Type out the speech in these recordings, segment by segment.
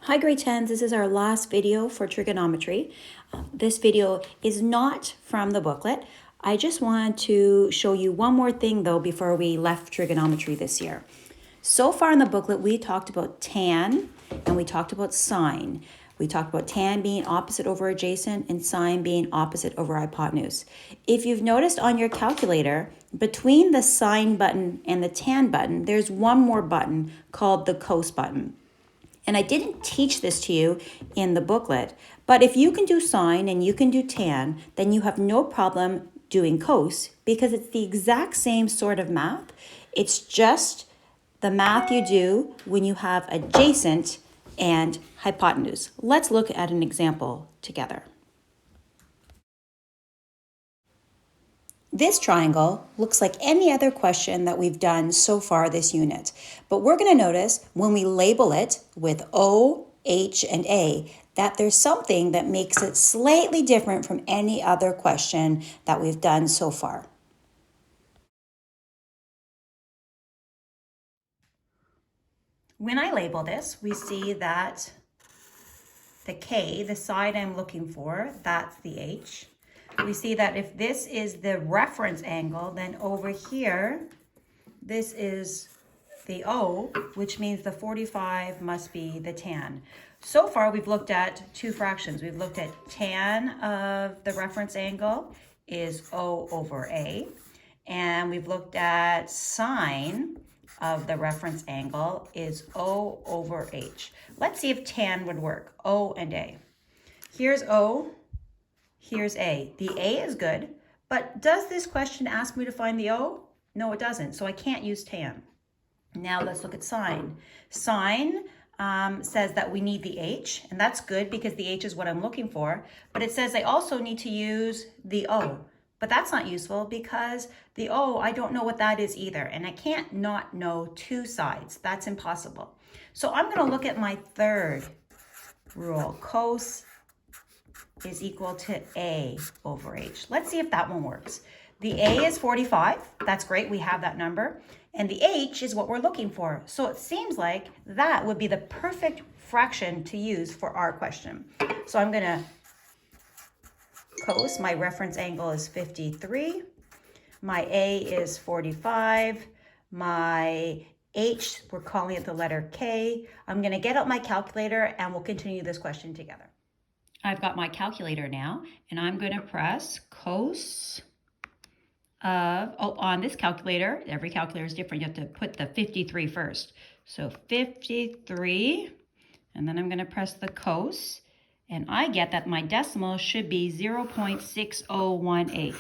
Hi grade 10s, this is our last video for trigonometry. This video is not from the booklet. I just wanted to show you one more thing though before we left trigonometry this year. So far in the booklet we talked about tan and we talked about sine. We talked about tan being opposite over adjacent and sine being opposite over hypotenuse. If you've noticed on your calculator, between the sine button and the tan button, there's one more button called the cos button. And I didn't teach this to you in the booklet, but if you can do sine and you can do tan, then you have no problem doing cos because it's the exact same sort of math. It's just the math you do when you have adjacent and hypotenuse. Let's look at an example together. This triangle looks like any other question that we've done so far this unit, but we're going to notice when we label it with O, H, and A that there's something that makes it slightly different from any other question that we've done so far. When I label this, we see that the K, the side I'm looking for, that's the H. We see that if this is the reference angle, then over here, this is the O, which means the 45 must be the tan. So far, we've looked at two fractions. We've looked at tan of the reference angle is O over A, and we've looked at sine of the reference angle is O over H. Let's see if tan would work, O and A. Here's O, here's A. The A is good, but does this question ask me to find the O? No, it doesn't, so I can't use tan. Now let's look at sine. Sine says that we need the H, and that's good because the H is what I'm looking for, but it says I also need to use the O. But that's not useful because the O, I don't know what that is either, and I can't not know two sides. That's impossible. So I'm going to look at my third rule. Cos is equal to A over H. Let's see if that one works. The A is 45. That's great. We have that number. And the H is what we're looking for. So it seems like that would be the perfect fraction to use for our question. So I'm going to cos, my reference angle is 53. My A is 45. My H, we're calling it the letter K. I'm going to get out my calculator and we'll continue this question together. I've got my calculator now, and I'm going to press cos of, on this calculator, every calculator is different. You have to put the 53 first. So 53, and then I'm going to press the cos, and I get that my decimal should be 0.6018.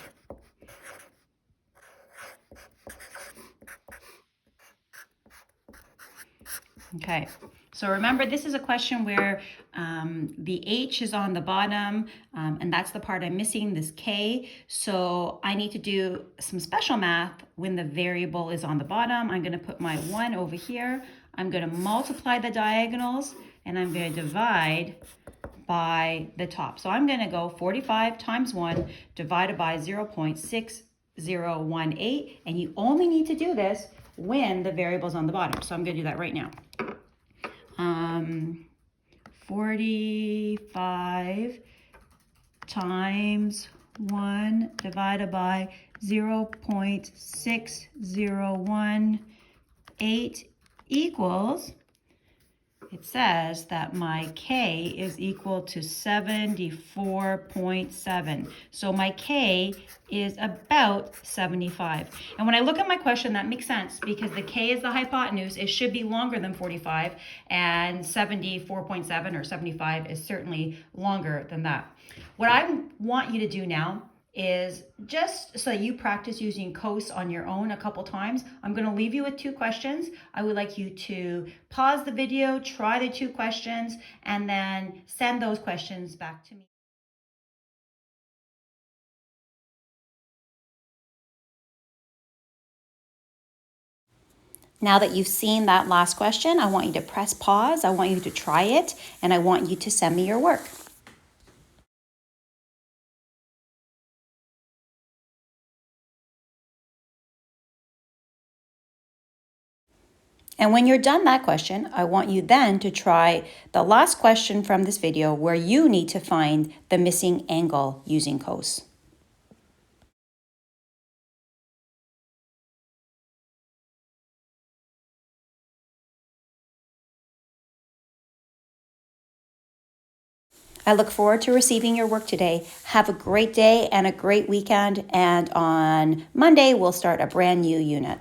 Okay, so remember this is a question where the H is on the bottom and that's the part I'm missing, this K. So I need to do some special math when the variable is on the bottom. I'm going to put my 1 over here. I'm going to multiply the diagonals and I'm going to divide by the top. So I'm going to go 45 times 1 divided by 0.6018, and you only need to do this when the variable is on the bottom. So I'm going to do that right now. 45 times 1 divided by 0.6018 equals, it says that my K is equal to 74.7. So my K is about 75. And when I look at my question, that makes sense because the K is the hypotenuse. It should be longer than 45, and 74.7 or 75 is certainly longer than that. What I want you to do now is just so you practice using cos on your own a couple times. I'm going to leave you with two questions. I would like you to pause the video, try the two questions, and then send those questions back to me. Now that you've seen that last question, I want you to press pause. I want you to try it, and I want you to send me your work. And when you're done that question, I want you then to try the last question from this video where you need to find the missing angle using cos. I look forward to receiving your work today. Have a great day and a great weekend. And on Monday, we'll start a brand new unit.